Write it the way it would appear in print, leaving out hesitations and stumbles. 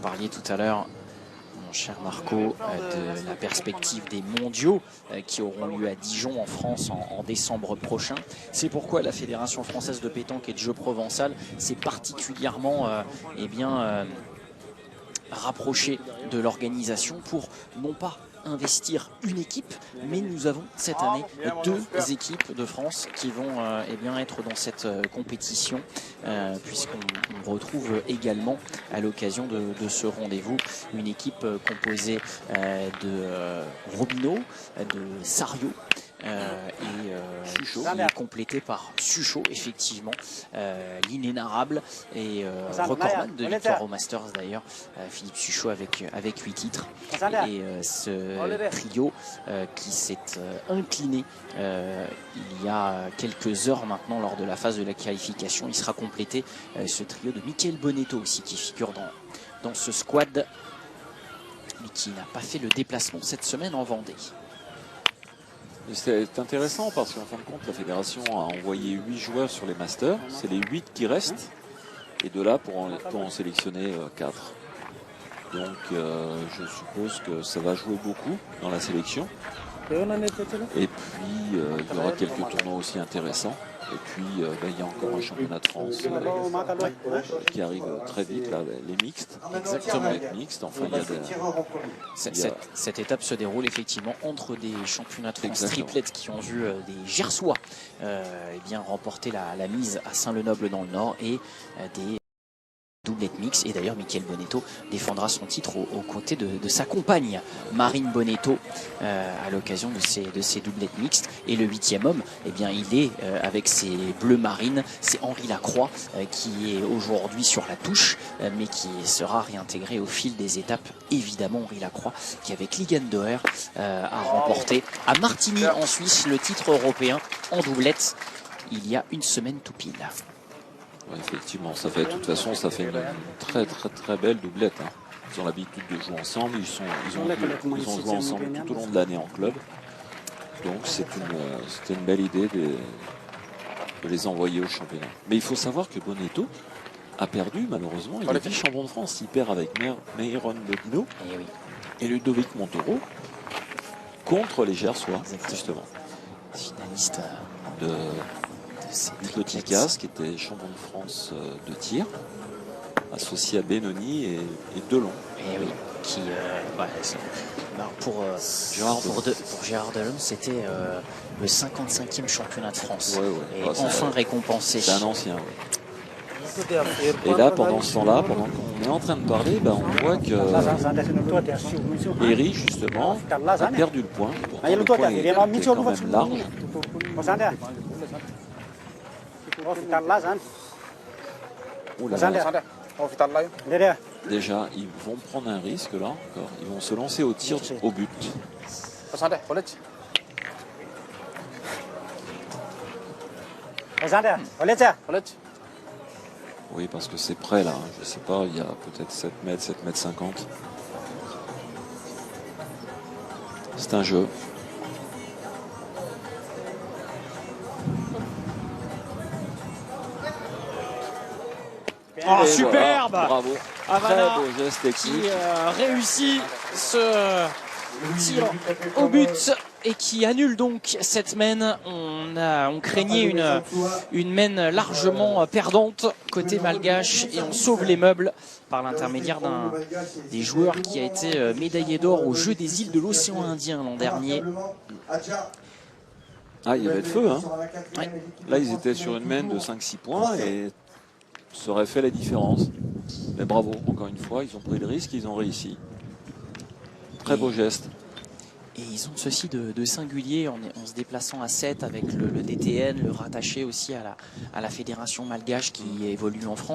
parliez tout à l'heure, mon cher Marco, de la perspective des mondiaux qui auront lieu à Dijon en France en décembre prochain. C'est pourquoi la Fédération française de pétanque et de jeux provençal s'est particulièrement rapprochée de l'organisation pour non pas investir une équipe, mais nous avons cette année 2 équipes de France qui vont être dans cette compétition, puisqu'on retrouve également à l'occasion de ce rendez-vous une équipe composée de Robineau, de Sario Suchot, qui est complété par Suchot, effectivement, l'inénarrable et recordman de victoire au Masters d'ailleurs, Philippe Suchot avec 8 titres, et ce trio qui s'est incliné il y a quelques heures maintenant lors de la phase de la qualification. Il sera complété ce trio de Michael Bonetto aussi qui figure dans ce squad, mais qui n'a pas fait le déplacement cette semaine en Vendée. C'est intéressant parce qu'en fin de compte, la fédération a envoyé 8 joueurs sur les Masters. C'est les 8 qui restent. Et de là, pour en sélectionner 4. Donc, je suppose que ça va jouer beaucoup dans la sélection. Et puis, il y aura quelques tournois aussi intéressants. Et puis, il y a encore un championnat de France qui arrive très vite, là, les mixtes. Exactement. Les mixtes, enfin, cette étape se déroule effectivement entre des championnats de France triplettes qui ont vu des Gersois remporter la mise à Saint-Lenoble dans le Nord, et des doublette mix. Et d'ailleurs, Michael Bonetto défendra son titre aux côtés de sa compagne Marine Bonetto à l'occasion de ces doublettes mixtes. Et le 8e homme, il est avec ses bleus marines, c'est Henri Lacroix qui est aujourd'hui sur la touche, mais qui sera réintégré au fil des étapes. Évidemment, Henri Lacroix qui, avec Ligendoer, a remporté à Martigny en Suisse le titre européen en doublette il y a une semaine tout pile. Ouais, effectivement, ça fait, de toute façon, ça fait une très belle doublette. Hein. Ils ont l'habitude de jouer ensemble, ils ont joué ensemble tout au long de l'année en club. Donc c'est une belle idée de les envoyer au championnat. Mais il faut savoir que Bonetto a perdu, malheureusement. Il est vice-champion de France. Il perd avec Meyron Bodino et Ludovic Montoro contre les Gersois, justement. Finaliste de Petit Casse, qui était champion de France de tir, associé à Benoni et Delon. Et oui, qui pour Gérard Delon, c'était le 55e championnat de France. Et enfin récompensé. C'est un ancien. Et là, pendant ce temps-là, pendant qu'on est en train de parler, on voit que Eric, justement, a perdu le point. Pourtant, le point était quand même large. Déjà, ils vont prendre un risque là encore. Ils vont se lancer au tir au but. Oui, parce que c'est près là. Je sais pas, il y a peut-être 7 mètres, 7 mètres 50. C'est un jeu. Oh, superbe! Voilà, bravo. Havana, très beau geste technique. Qui réussit ce tir au but et qui annule donc cette mène. On craignait une mène largement perdante côté malgache, et on sauve les meubles par l'intermédiaire d'un des joueurs qui a été médaillé d'or aux Jeux des îles de l'océan Indien l'an dernier. Ah, il y avait de feu, hein. Ouais. Là, ils étaient sur une mène de 5-6 points et ça aurait fait la différence. Mais bravo, encore une fois, ils ont pris le risque, ils ont réussi. Très beau geste. Et ils ont ceci de singulier en se déplaçant à 7 avec le DTN, le rattaché aussi à la fédération malgache qui évolue en France.